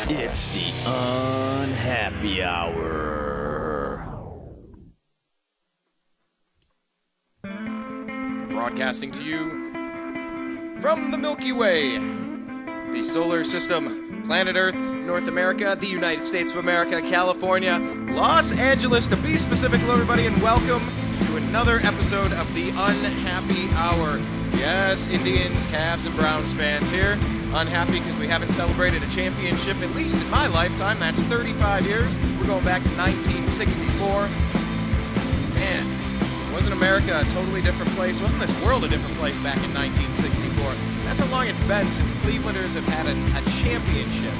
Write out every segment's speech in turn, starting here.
It's the Unhappy Hour. Broadcasting to you from the Milky Way, the solar system, planet Earth, North America, the United States of America, California, Los Angeles, to be specific. Hello, everybody, and welcome to another episode of the Unhappy Hour. Yes, Indians, Cavs, and Browns fans here. Unhappy because we haven't celebrated a championship, at least in my lifetime. That's 35 years. We're going back to 1964. Man, wasn't America a totally different place? Wasn't this world a different place back in 1964? That's how long it's been since Clevelanders have had a championship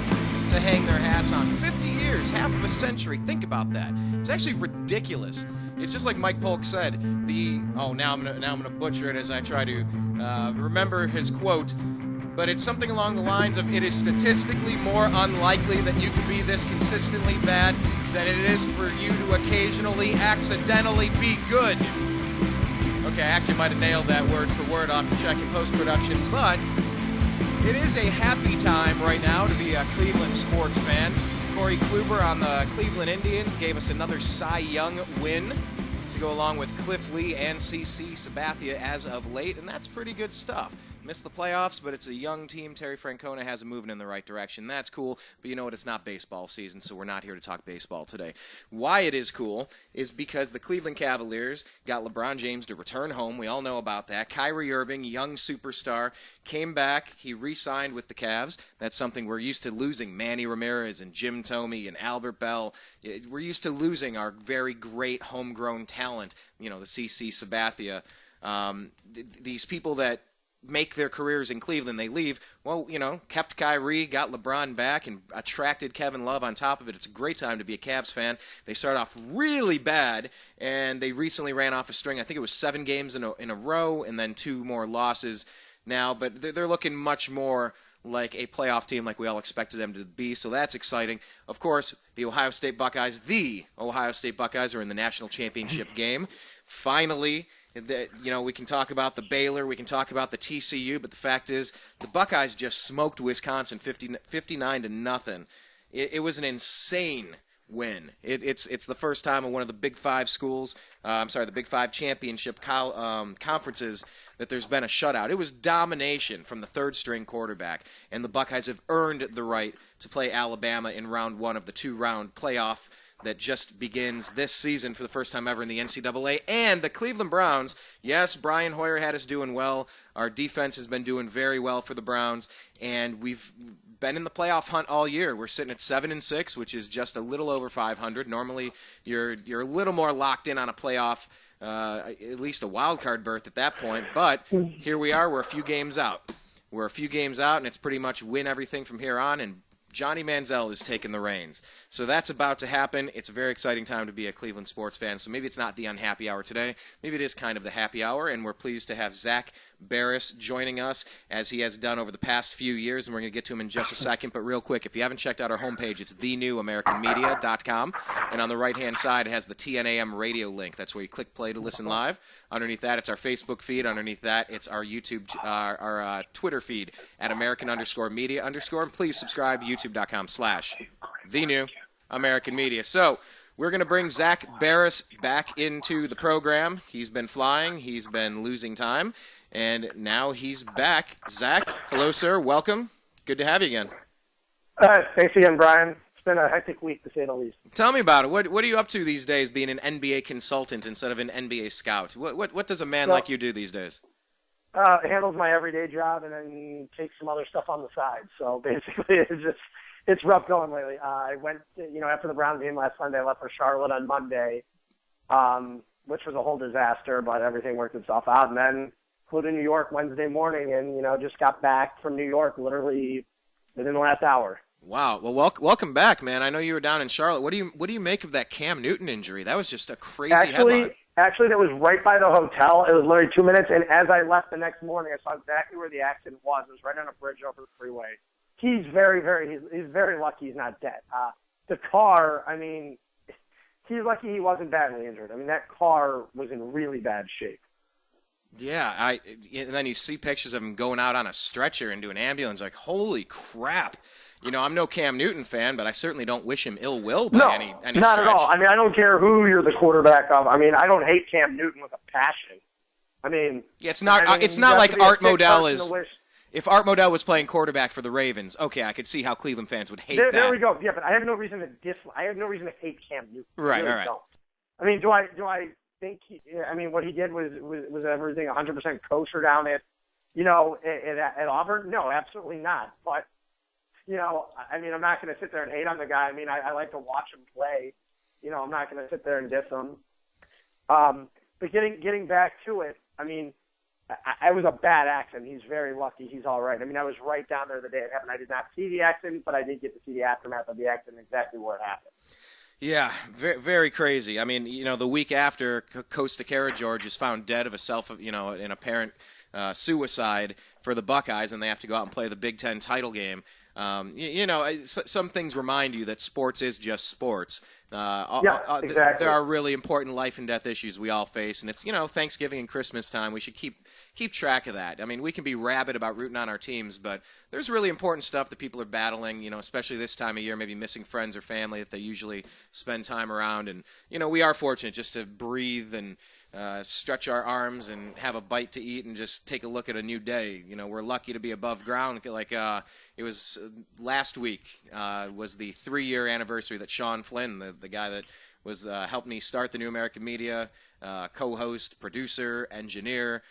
to hang their hats on. 50 years, half of a century. Think about that. It's actually ridiculous. It's just like Mike Polk said. Now I'm gonna butcher it as I try to remember his quote. But it's something along the lines of, it is statistically more unlikely that you can be this consistently bad than it is for you to occasionally accidentally be good. Okay, I actually might have nailed that word for word. I'll have to check in post-production, but it is a happy time right now to be a Cleveland sports fan. Corey Kluber on the Cleveland Indians gave us another Cy Young win to go along with Cliff Lee and CC Sabathia as of late, and that's pretty good stuff. Missed the playoffs, but it's a young team. Terry Francona has it moving in the right direction. That's cool, but you know what? It's not baseball season, so we're not here to talk baseball today. Why it is cool is because the Cleveland Cavaliers got LeBron James to return home. We all know about that. Kyrie Irving, young superstar, came back. He re-signed with the Cavs. That's something we're used to losing. Manny Ramirez and Jim Thome and Albert Bell. We're used to losing our very great homegrown talent, the CC Sabathia. These people that make their careers in Cleveland, they leave. Well, kept Kyrie, got LeBron back, and attracted Kevin Love on top of it. It's a great time to be a Cavs fan. They start off really bad, and they recently ran off a string. I think it was 7 games in a row, and then 2 more losses now. But they're looking much more like a playoff team like we all expected them to be, so that's exciting. Of course, the Ohio State Buckeyes are in the national championship game. Finally, we can talk about the Baylor, we can talk about the TCU, but the fact is, the Buckeyes just smoked Wisconsin 59-0. It was an insane win. It's the first time in one of the Big Five schools, the Big Five championship conferences, that there's been a shutout. It was domination from the third-string quarterback, and the Buckeyes have earned the right to play Alabama in round 1 of the 2-round playoff that just begins this season for the first time ever in the NCAA. And the Cleveland Browns, yes, Brian Hoyer had us doing well. Our defense has been doing very well for the Browns, and we've been in the playoff hunt all year. We're sitting at 7-6, which is just a little over 500. Normally, you're a little more locked in on a playoff, at least a wild card berth at that point. But here we are. We're a few games out. And it's pretty much win everything from here on, and Johnny Manziel is taking the reins. So that's about to happen. It's a very exciting time to be a Cleveland sports fan. So maybe it's not the unhappy hour today. Maybe it is kind of the happy hour, and we're pleased to have Zak Baris joining us, as he has done over the past few years, and we're going to get to him in just a second. But real quick, if you haven't checked out our homepage, it's thenewamericanmedia.com, and on the right-hand side, it has the TNAM radio link. That's where you click play to listen live. Underneath that, it's our Facebook feed. Underneath that, it's our YouTube, our Twitter feed at American_media_. And please subscribe, youtube.com/thenewamericanmedia. So we're going to bring Zak Baris back into the program. He's been flying. He's been losing time. And now he's back. Zak, hello, sir. Welcome. Good to have you again. Thanks again, Brian. It's been a hectic week, to say the least. Tell me about it. What are you up to these days, being an NBA consultant instead of an NBA scout? What does a man like you do these days? Handles my everyday job and then takes some other stuff on the side. So basically, it's rough going lately. I went, after the Browns game last Sunday, I left for Charlotte on Monday, which was a whole disaster, but everything worked itself out. And then flew to New York Wednesday morning and, just got back from New York literally within the last hour. Wow. Well, welcome back, man. I know you were down in Charlotte. What do you make of that Cam Newton injury? That was just a crazy headline. Actually, that was right by the hotel. It was literally 2 minutes, and as I left the next morning, I saw exactly where the accident was. It was right on a bridge over the freeway. He's very lucky he's not dead. The car, he's lucky he wasn't badly injured. That car was in really bad shape. Yeah, and then you see pictures of him going out on a stretcher into an ambulance. Like, holy crap! I'm no Cam Newton fan, but I certainly don't wish him ill will by any not stretch. at all. I mean, I don't care who you're the quarterback of. I mean, I don't hate Cam Newton with a passion. I mean, yeah, it's not like Art Modell is. If Art Modell was playing quarterback for the Ravens, okay, I could see how Cleveland fans would hate that. There we go. Yeah, but I have no reason to I have no reason to hate Cam Newton. Right, really all right. Don't. I mean, do I think what he did was everything 100% kosher down at Auburn? No, absolutely not. But I mean, I'm not going to sit there and hate on the guy. I mean, I like to watch him play. I'm not going to sit there and diss him. But getting back to it, I mean, I was a bad accident. He's very lucky. He's all right. I mean, I was right down there the day it happened. I did not see the accident, but I did get to see the aftermath of the accident, exactly where it happened. Yeah, very, very crazy. I mean, the week after, Costa Cara George is found dead of an apparent suicide for the Buckeyes, and they have to go out and play the Big Ten title game. Some things remind you that sports is just sports. Exactly. There are really important life and death issues we all face, and it's Thanksgiving and Christmas time. We should keep track of that. I mean, we can be rabid about rooting on our teams, but there's really important stuff that people are battling. Especially this time of year, maybe missing friends or family that they usually spend time around. And we are fortunate just to breathe and stretch our arms and have a bite to eat and just take a look at a new day. We're lucky to be above ground. Like it was last week was the 3-year anniversary that Sean Flynn, the guy that was helped me start the New American Media, co-host, producer, engineer,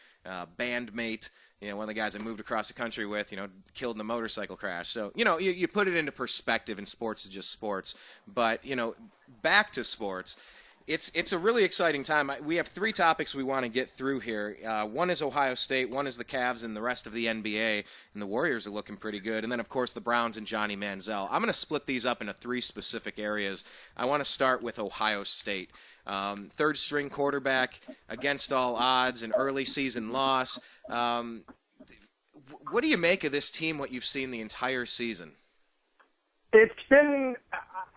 bandmate, one of the guys I moved across the country with, killed in a motorcycle crash. So, you put it into perspective, and sports is just sports. But, back to sports. It's a really exciting time. We have 3 topics we want to get through here. One is Ohio State, one is the Cavs, and the rest of the NBA. And the Warriors are looking pretty good. And then, of course, the Browns and Johnny Manziel. I'm going to split these up into 3 specific areas. I want to start with Ohio State. Third-string quarterback against all odds, an early season loss. What do you make of this team, what you've seen the entire season? It's been –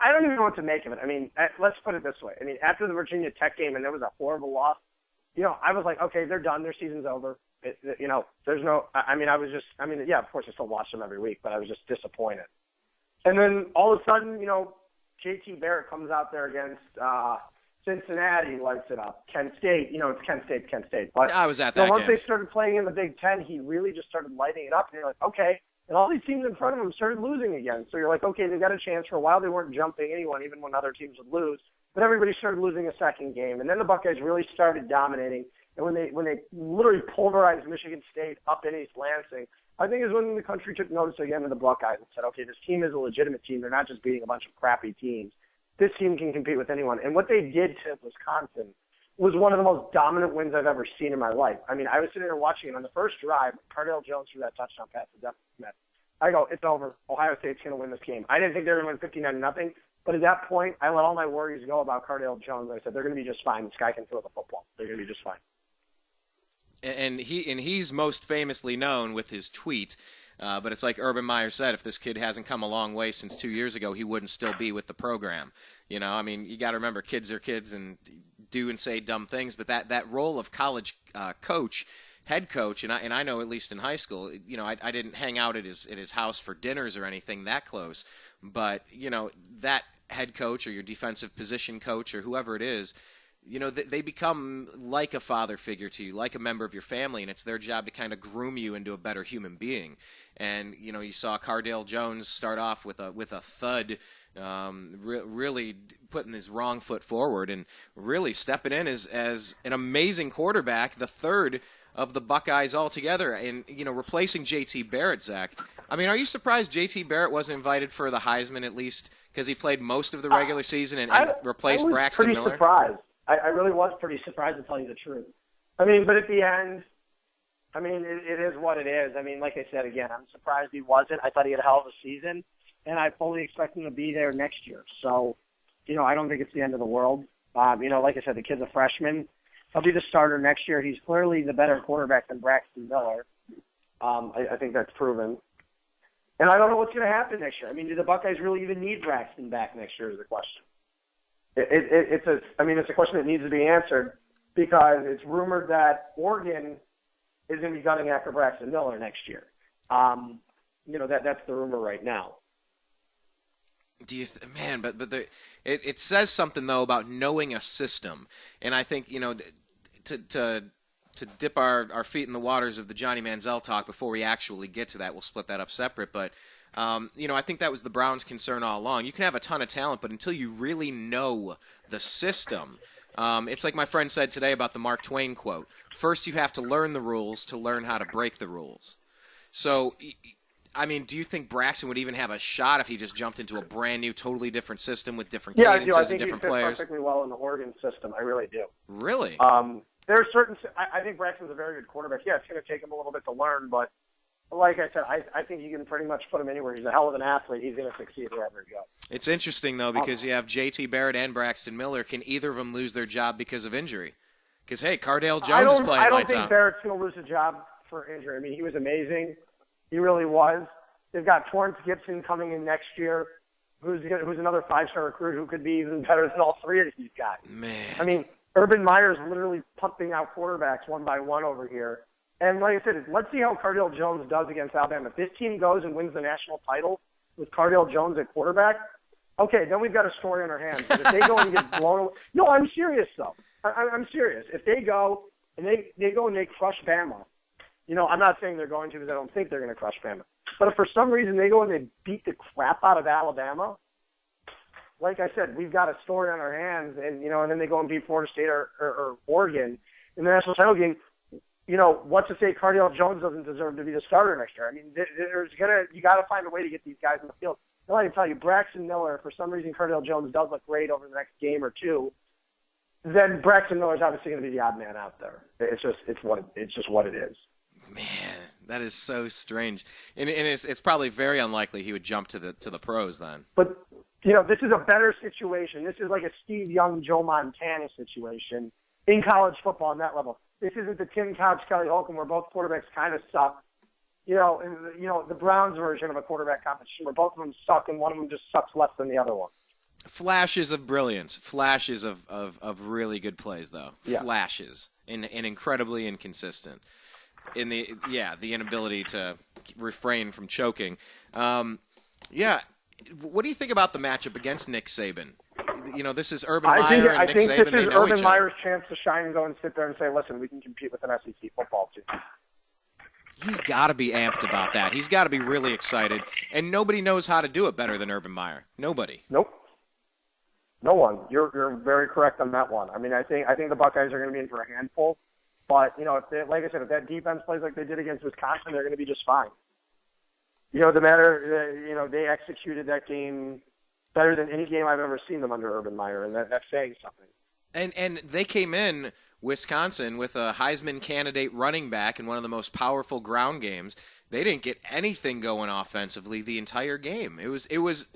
I don't even know what to make of it. I mean, let's put it this way. I mean, after the Virginia Tech game and there was a horrible loss, I was like, okay, they're done. Their season's over. There's no – yeah, of course I still watch them every week, but I was just disappointed. And then all of a sudden, J.T. Barrett comes out there against Cincinnati, lights it up. Kent State, it's Kent State. But I was at that once game. they started playing in the Big Ten, he really just started lighting it up. And you're like, okay. And all these teams in front of him started losing again. So you're like, okay, they've got a chance. For a while, they weren't jumping anyone, even when other teams would lose. But everybody started losing a second game. And then the Buckeyes really started dominating. And when they literally pulverized Michigan State up in East Lansing, I think is when the country took notice again of the Buckeyes and said, okay, this team is a legitimate team. They're not just beating a bunch of crappy teams. This team can compete with anyone. And what they did to Wisconsin was one of the most dominant wins I've ever seen in my life. I mean, I was sitting there watching it on the first drive. Cardale Jones threw that touchdown pass to Devin Smith. I go, it's over. Ohio State's going to win this game. I didn't think they were going to win 59-0, but at that point, I let all my worries go about Cardale Jones. I said, they're going to be just fine. This guy can throw the football. They're going to be just fine. And he's most famously known with his tweet, but it's like Urban Meyer said, if this kid hasn't come a long way since 2 years ago, he wouldn't still be with the program. You got to remember, kids are kids and do and say dumb things, but that role of college coach, head coach, and I know at least in high school, I didn't hang out at his house for dinners or anything that close, but that head coach or your defensive position coach or whoever it is, they become like a father figure to you, like a member of your family, and it's their job to kind of groom you into a better human being. And you saw Cardale Jones start off with a thud, really putting his wrong foot forward and really stepping in as an amazing quarterback, the third of the Buckeyes altogether, and replacing J.T. Barrett, Zach. I mean, are you surprised J.T. Barrett wasn't invited for the Heisman at least because he played most of the regular season and replaced Braxton Miller? I was pretty surprised. I really was pretty surprised, to tell you the truth. I mean, but at the end, I mean, it is what it is. I mean, like I said, again, I'm surprised he wasn't. I thought he had a hell of a season, and I fully expect him to be there next year. So, I don't think it's the end of the world. Like I said, the kid's a freshman. He'll be the starter next year. He's clearly the better quarterback than Braxton Miller. I think that's proven. And I don't know what's going to happen next year. I mean, do the Buckeyes really even need Braxton back next year is the question. It's a question that needs to be answered because it's rumored that Oregon is going to be gunning after Braxton Miller next year. That's the rumor right now. man? But it says something though about knowing a system, and I think to dip our feet in the waters of the Johnny Manziel talk before we actually get to that, we'll split that up separate. But I think that was the Browns' concern all along. You can have a ton of talent, but until you really know the system, it's like my friend said today about the Mark Twain quote: "First, you have to learn the rules to learn how to break the rules." So, I mean, do you think Braxton would even have a shot if he just jumped into a brand new, totally different system with different cadences and different players? Yeah, I think he fits perfectly well in the Oregon system. I really do. Really? There are certain. I think Braxton's a very good quarterback. Yeah, it's going to take him a little bit to learn, but like I said, I think you can pretty much put him anywhere. He's a hell of an athlete. He's going to succeed wherever he goes. It's interesting, though, because you have J.T. Barrett and Braxton Miller. Can either of them lose their job because of injury? Because, hey, Cardale Jones is playing lights out. I don't think Barrett's going to lose a job for injury. I mean, he was amazing. He really was. They've got Torrance Gibson coming in next year, who's another five-star recruit who could be even better than all three of these guys. Man. I mean, Urban Meyer's literally pumping out quarterbacks one by one over here. And like I said, let's see how Cardale Jones does against Alabama. If this team goes and wins the national title with Cardale Jones at quarterback, okay, then we've got a story on our hands. But if they go and get blown away, no, I'm serious though. I'm serious. If they go and they crush Bama, I'm not saying they're going to because I don't think they're going to crush Bama. But if for some reason they go and they beat the crap out of Alabama, like I said, we've got a story on our hands, and and then they go and beat Florida State or Oregon in the national title game. What to say? Cardale Jones doesn't deserve to be the starter next year. I mean, you got to find a way to get these guys in the field. And I can tell you, Braxton Miller, if for some reason Cardale Jones does look great over the next game or two, then Braxton Miller's obviously going to be the odd man out there. It's just what it is. Man, that is so strange, and it's probably very unlikely he would jump to the pros then. But this is a better situation. This is like a Steve Young, Joe Montana situation in college football on that level. This isn't the Tim Couch, Kelly Holcomb, where both quarterbacks kind of suck. The Browns version of a quarterback competition where both of them suck and one of them just sucks less than the other one. Flashes of brilliance, flashes of really good plays though. Yeah. Flashes and incredibly inconsistent. In the inability to refrain from choking. What do you think about the matchup against Nick Saban? This is Urban Meyer and Nick Saban. I think this is Urban Meyer's chance to shine and go and sit there and say, listen, we can compete with an SEC football team. He's got to be amped about that. He's got to be really excited. And nobody knows how to do it better than Urban Meyer. Nobody. Nope. No one. You're very correct on that one. I mean, I think the Buckeyes are going to be in for a handful. But, if that defense plays like they did against Wisconsin, they're going to be just fine. They executed that game better than any game I've ever seen them under Urban Meyer, and that's saying something. And they came in Wisconsin with a Heisman candidate running back in one of the most powerful ground games. They didn't get anything going offensively the entire game. It was.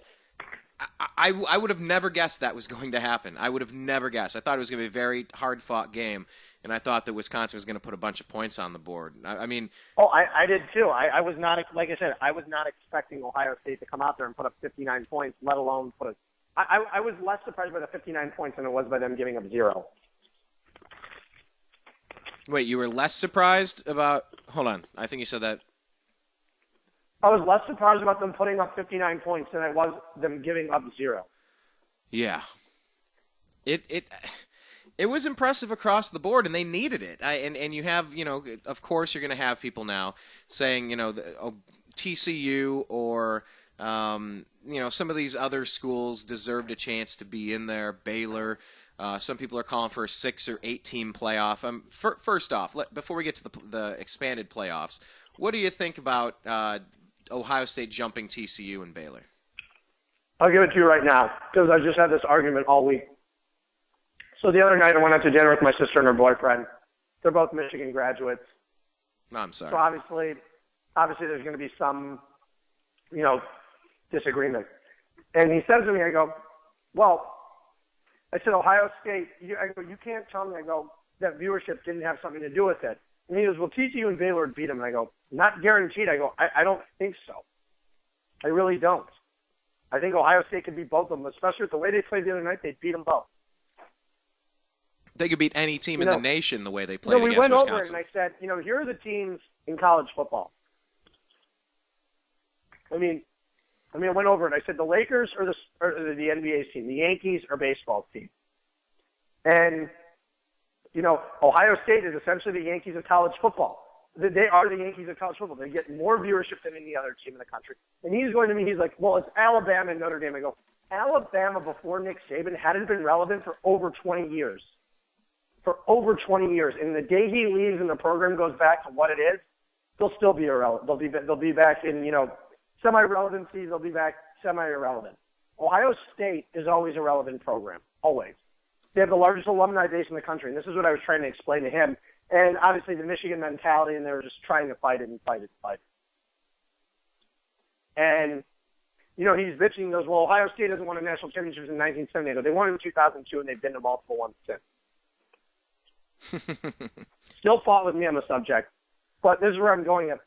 I would have never guessed that was going to happen. I would have never guessed. I thought it was going to be a very hard-fought game, and I thought that Wisconsin was going to put a bunch of points on the board. I mean... Oh, I did too. I was not, like I said, I was not expecting Ohio State to come out there and put up 59 points, let alone put a... I was less surprised by the 59 points than it was by them giving up 0. Wait, you were less surprised about... Hold on. I think you said that... I was less surprised about them putting up 59 points than I was them giving up 0. Yeah. It was impressive across the board, and they needed it. And you have, of course you're going to have people now saying, TCU or, some of these other schools deserved a chance to be in there. Baylor. Some people are calling for a 6 or 8 team playoff. First off, before we get to the expanded playoffs, what do you think about Ohio State jumping TCU and Baylor? I'll give it to you right now because I just had this argument all week. So the other night I went out to dinner with my sister and her boyfriend. They're both Michigan graduates. No, I'm sorry. So obviously there's going to be some, disagreement. And he says to me, I go, well, I said, Ohio State, you can't tell me, that viewership didn't have something to do with it. And he goes, well, TCU and Baylor would beat them. And I go, not guaranteed. I go, I don't think so. I really don't. I think Ohio State could beat both of them, especially with the way they played the other night. They'd beat them both. They could beat any team in the nation the way they played against Wisconsin. We went over it, and I said, here are the teams in college football. I mean, I mean, I went over it. I said the Lakers or the NBA's team, the Yankees or baseball's team. And, Ohio State is essentially the Yankees of college football. They are the Yankees of college football. They get more viewership than any other team in the country. And he's going to me, he's like, well, it's Alabama and Notre Dame. I go, Alabama before Nick Saban hadn't been relevant for over 20 years. For over 20 years. And the day he leaves and the program goes back to what it is, they'll still be irrelevant. They'll be back in, semi-relevancy. They'll be back semi-irrelevant. Ohio State is always a relevant program. Always. They have the largest alumni base in the country. And this is what I was trying to explain to him. And obviously the Michigan mentality, and they were just trying to fight it and fight it and fight it. And, he's bitching. He goes, well, Ohio State hasn't won a national championship in 1978. They won in 2002, and they've been to multiple ones since. Still fought with me on the subject. But this is where I'm going at.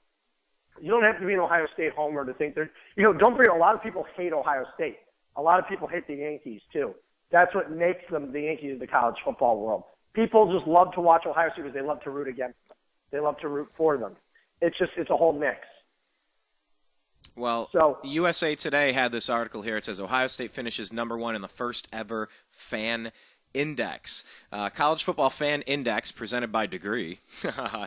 You don't have to be an Ohio State homer to think they're, don't forget, a lot of people hate Ohio State. A lot of people hate the Yankees, too. That's what makes them the Yankees of the college football world. People just love to watch Ohio State because they love to root against them. They love to root for them. It's a whole mix. Well, USA Today had this article here. It says Ohio State finishes number 1 in the first ever fan index. College Football Fan Index, presented by Degree,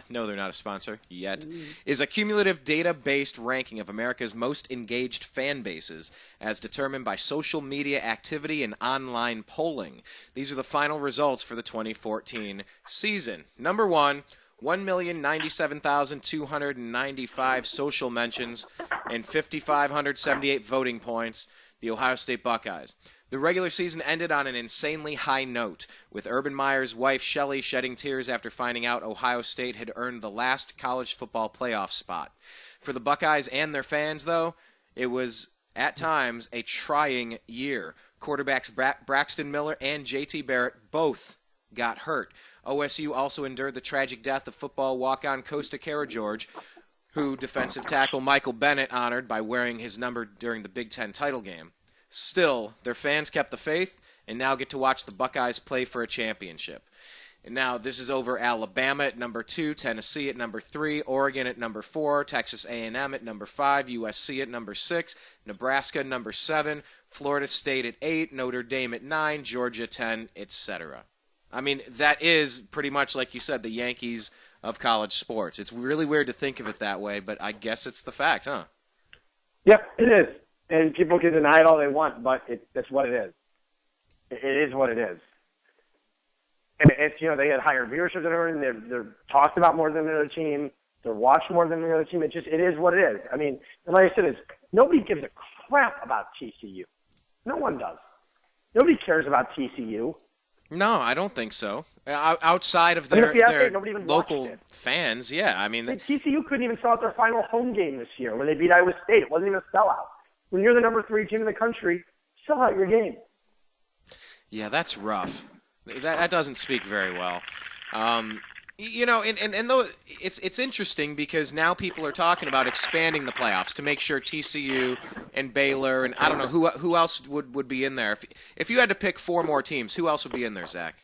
no, they're not a sponsor yet, is a cumulative data-based ranking of America's most engaged fan bases as determined by social media activity and online polling. These are the final results for the 2014 season. Number 1, 1,097,295 social mentions and 5,578 voting points, the Ohio State Buckeyes. The regular season ended on an insanely high note, with Urban Meyer's wife Shelley shedding tears after finding out Ohio State had earned the last college football playoff spot. For the Buckeyes and their fans, though, it was, at times, a trying year. Quarterbacks Braxton Miller and J.T. Barrett both got hurt. OSU also endured the tragic death of football walk-on Costa Cara George, who defensive tackle Michael Bennett honored by wearing his number during the Big Ten title game. Still, their fans kept the faith and now get to watch the Buckeyes play for a championship. And now this is over Alabama at number 2, Tennessee at number 3, Oregon at number 4, Texas A&M at number 5, USC at number 6, Nebraska number 7, Florida State at 8, Notre Dame at 9, Georgia 10, etc. I mean, that is pretty much, like you said, the Yankees of college sports. It's really weird to think of it that way, but I guess it's the fact, huh? Yep, it is. And people can deny it all they want, but that's what it is. It is what it is. And it's, they had higher viewership than everyone. They're talked about more than the other team. They're watched more than the other team. It is what it is. I mean, and like I said, nobody gives a crap about TCU. No one does. Nobody cares about TCU. No, I don't think so. Outside of their local fans, yeah. I mean, TCU couldn't even sell out their final home game this year when they beat Iowa State. It wasn't even a sellout. When you're the number 3 team in the country, sell out your game. Yeah, that's rough. That doesn't speak very well. And though it's interesting because now people are talking about expanding the playoffs to make sure TCU and Baylor and I don't know who else would be in there. If you had to pick 4 more teams, who else would be in there, Zach?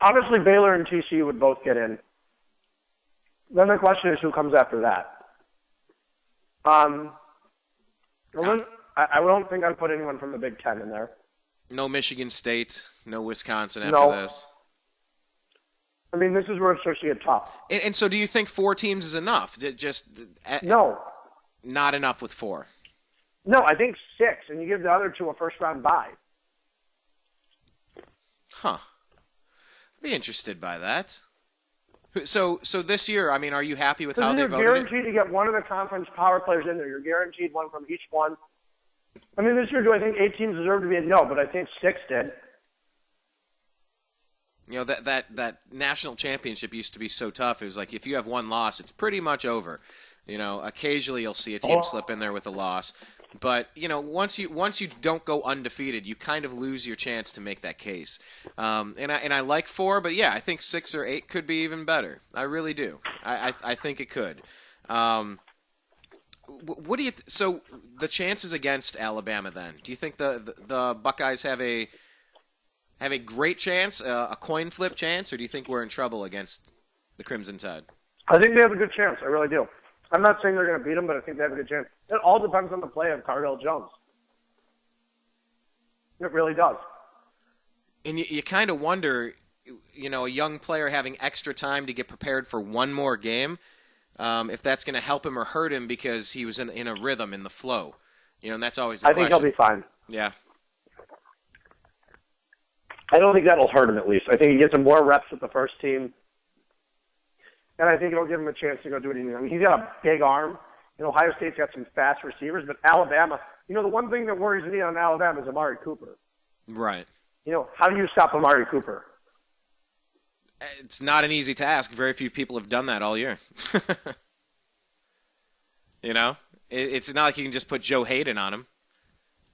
Obviously, Baylor and TCU would both get in. Then the question is who comes after that. I don't think I'd put anyone from the Big Ten in there. No Michigan State, no Wisconsin after this. I mean, this is where it starts to get tough. And so do you think 4 teams is enough? No. Not enough with 4? No, I think 6, and you give the other 2 a first-round bye. Huh. I'd be interested by that. So this year, I mean, are you happy with how they voted? You're guaranteed to get one of the conference power players in there. You're guaranteed one from each one. I mean, this year, do I think 8 teams deserve to be in? No, but I think 6 did. That national championship used to be so tough. It was like if you have 1 loss, it's pretty much over. Occasionally you'll see a team slip in there with a loss. But, once you don't go undefeated, you kind of lose your chance to make that case. And I like 4, but yeah, I think 6 or 8 could be even better. I really do. I think it could. What do you? So the chances against Alabama then? Do you think the Buckeyes have a great chance, a coin flip chance, or do you think we're in trouble against the Crimson Tide? I think they have a good chance. I really do. I'm not saying they're going to beat them, but I think they have a good chance. It all depends on the play of Cardale Jones. It really does. And you kind of wonder, a young player having extra time to get prepared for one more game, if that's going to help him or hurt him because he was in a rhythm, in the flow. And that's always the question. I think he'll be fine. Yeah. I don't think that'll hurt him, at least. I think he gets some more reps with the first team. And I think it'll give him a chance to go do it. I mean, he's got a big arm. Ohio State's got some fast receivers, but Alabama, the one thing that worries me on Alabama is Amari Cooper. Right. How do you stop Amari Cooper? It's not an easy task. Very few people have done that all year. It's not like you can just put Joe Hayden on him.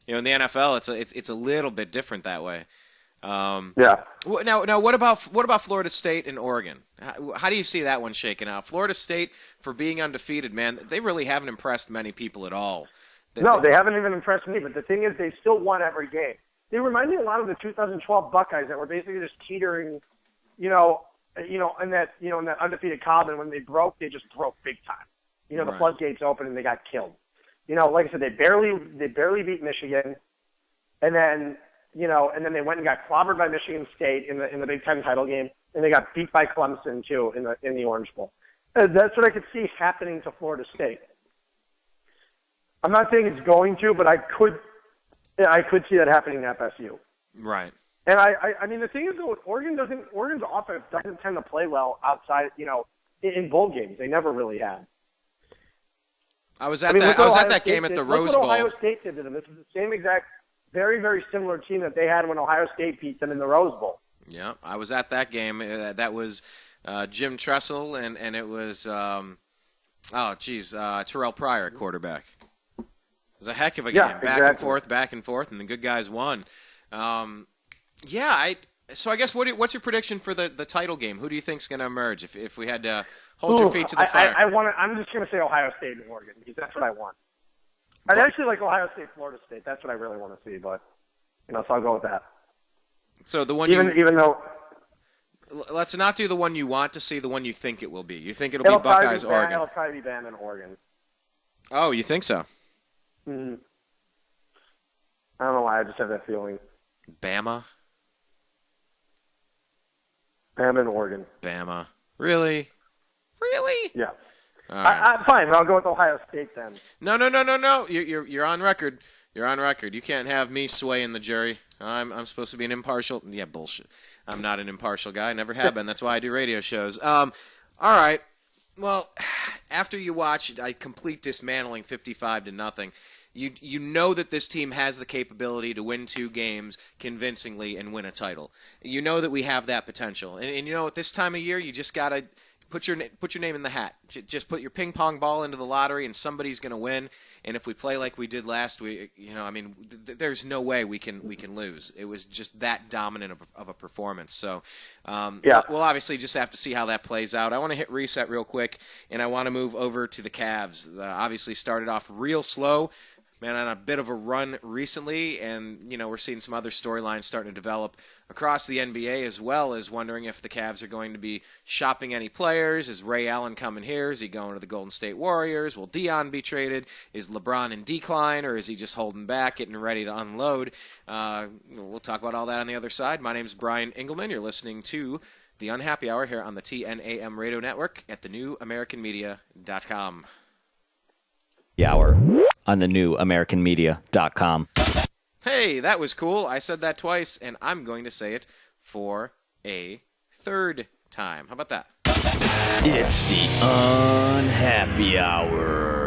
In the NFL, it's a little bit different that way. Yeah. Now, what about Florida State and Oregon? How do you see that one shaking out? Florida State, for being undefeated, man, they really haven't impressed many people at all. They haven't even impressed me. But the thing is, they still won every game. They remind me a lot of the 2012 Buckeyes that were basically just teetering, in that undefeated column. And when they broke, they just broke big time. The Right. floodgates opened and they got killed. Like I said, they barely beat Michigan, and then they went and got clobbered by Michigan State in the Big Ten title game, and they got beat by Clemson too in the Orange Bowl. That's what I could see happening to Florida State. I'm not saying it's going to, but I could see that happening at FSU. Right. And I mean, the thing is, though, Oregon's offense doesn't tend to play well outside, in bowl games. They never really have. I was at that game at the Rose Bowl. Look what Ohio State did to them. This is the same exact, very, very similar team that they had when Ohio State beat them in the Rose Bowl. Yeah, I was at that game. That was Jim Tressel, and it was, Terrell Pryor at quarterback. It was a heck of a game. Exactly. Back and forth, and the good guys won. So I guess what's your prediction for the title game? Who do you think's going to emerge if we had to hold your feet to the fire? I'm just going to say Ohio State and Oregon because that's what I want. I'd actually like Ohio State, Florida State. That's what I really want to see, but so I'll go with that. So the one even though let's not do the one you want to see, the one you think it will be. You think it'll be Buckeyes, Oregon? It'll probably be Bama and Oregon. Oh, you think so? Mm-hmm. I don't know why. I just have that feeling. Bama and Oregon. Bama. Really? Yeah. All right. Fine. I'll go with Ohio State then. No. You're on record. You're on record. You can't have me swaying the jury. I'm supposed to be an impartial. Yeah, bullshit. I'm not an impartial guy. I never have been. That's why I do radio shows. All right. Well, after you watch a complete dismantling 55-0, you know that this team has the capability to win 2 games convincingly and win a title. You know that we have that potential. And at this time of year, you just got to put your name in the hat. Just put your ping pong ball into the lottery, and somebody's going to win. And if we play like we did last week, there's no way we can lose. It was just that dominant of a performance. So, we'll obviously just have to see how that plays out. I want to hit reset real quick, and I want to move over to the Cavs. Obviously started off real slow. Man, on a bit of a run recently, and we're seeing some other storylines starting to develop across the NBA, as well as wondering if the Cavs are going to be shopping any players. Is Ray Allen coming here? Is he going to the Golden State Warriors? Will Dion be traded? Is LeBron in decline, or is he just holding back, getting ready to unload? We'll talk about all that on the other side. My name's Brian Engelman. You're listening to the Unhappy Hour here on the TNAM Radio Network at thenewamericanmedia.com. The hour on thenewamericanmedia.com. Hey, that was cool. I said that twice, and I'm going to say it for a third time. How about that? It's the Unhappy Hour.